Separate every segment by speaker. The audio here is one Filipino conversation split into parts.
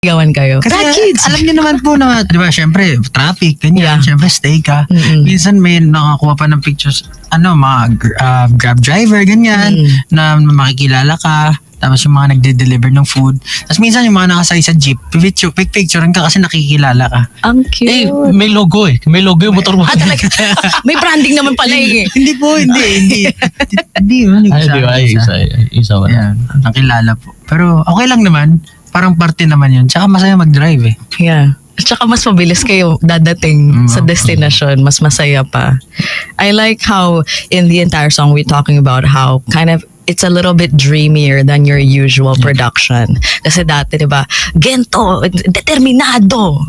Speaker 1: gawan kayo.
Speaker 2: Kasi
Speaker 1: Kids!
Speaker 2: alam niyo naman po na, di ba, syempre, traffic, ganyan, syempre, stay ka. Minsan may nakakuha pa ng pictures, mga Grab driver, ganyan, na makikilala ka. Tapos yung mga nagde-deliver ng food. Tapos minsan yung mga nakasay sa jeep, picturean ka kasi nakikilala ka.
Speaker 1: Ang cute.
Speaker 3: May logo eh. May logo yung motor mo.
Speaker 1: Talaga. May branding naman pala eh.
Speaker 2: Hindi po, hindi. Hindi,
Speaker 3: Isa wala.
Speaker 2: Yan, nakilala po. Pero okay lang naman. Parang parte naman yun. Tsaka masaya mag-drive eh.
Speaker 1: Yeah. Tsaka mas mabilis kayo dadating sa destination. Mas masaya pa. I like how in the entire song we're talking about how kind of it's a little bit dreamier than your usual production. Kasi dati, di ba, gento, determinado.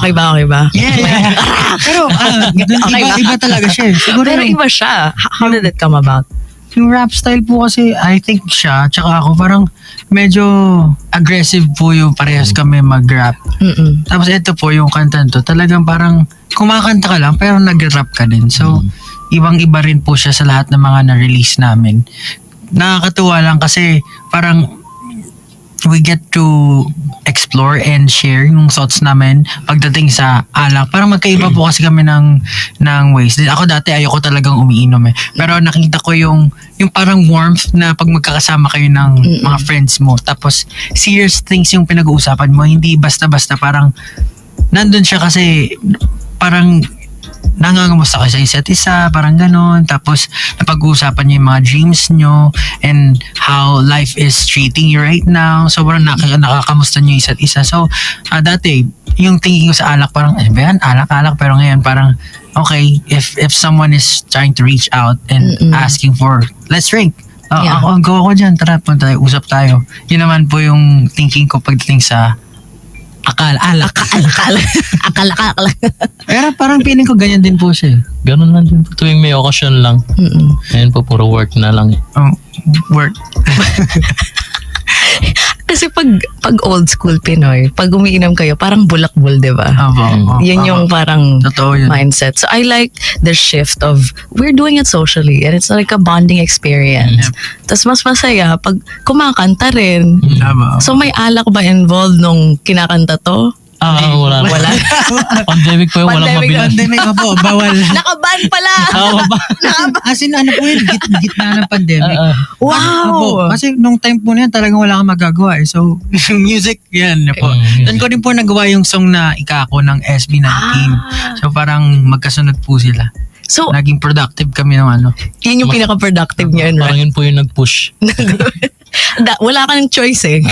Speaker 1: Okay ba?
Speaker 2: Yeah. Pero, iba talaga siya. Siguro
Speaker 1: pero iba siya. How did it come about?
Speaker 2: Yung rap style po kasi, I think siya, tsaka ako, parang medyo aggressive po yung parehas kami mag-rap. Tapos ito po, yung kanta to, talagang parang kumakanta ka lang, pero nag-rap ka din. So, ibang-iba rin po siya sa lahat ng mga na-release namin. Nakakatuwa lang kasi parang we get to explore and share yung thoughts namin pagdating sa alak. Parang magkaiba po kasi kami ng ways. Ako dati ayoko talagang umiinom eh. Pero nakita ko yung parang warmth na pag magkakasama kayo ng mga friends mo. Tapos serious things yung pinag-uusapan mo. Hindi basta-basta, parang nandun siya kasi parang nangangamusta kayo sa isa't isa, parang ganon. Tapos napag-uusapan niyo yung mga dreams nyo and how life is treating you right now. So parang nakakamusta niyo yung isa't isa. So dati, yung thinking ko sa alak, parang alak. Pero ngayon parang okay, if someone is trying to reach out and asking for, let's drink. Go ako dyan, tara, punta tayo, usap tayo. Yun naman po yung thinking ko pagdating sa alak. Pero parang feeling ko ganyan din po siya.
Speaker 3: Ganun lang din po. Tuwing may okasyon lang. Ngayon po, puro work na lang.
Speaker 2: Work.
Speaker 1: Kasi pag old school Pinoy, pag umiinom kayo, parang bulakbol, di ba? Yun yung parang mindset. So I like the shift of, we're doing it socially and it's like a bonding experience. Tapos mas masaya pag kumakanta rin. So may alak ba involved nung kinakanta to?
Speaker 3: Wala. Pandemic po yung walang mabilan.
Speaker 2: Pandemic po, bawal.
Speaker 1: Nakaban pala!
Speaker 2: As in, po yun, gitna ng pandemic.
Speaker 1: Wow!
Speaker 2: Kasi nung time po na yan, talagang wala kang magagawa eh. So, yung music, yan po. Doon ko rin po nagawa yung song na Ikako ng SB19. So, parang magkasunod po sila. So, naging productive kami ng
Speaker 1: Yun yung pinaka-productive niyo, right?
Speaker 3: Parang yun po yung nag-push.
Speaker 1: Wala kang choice eh.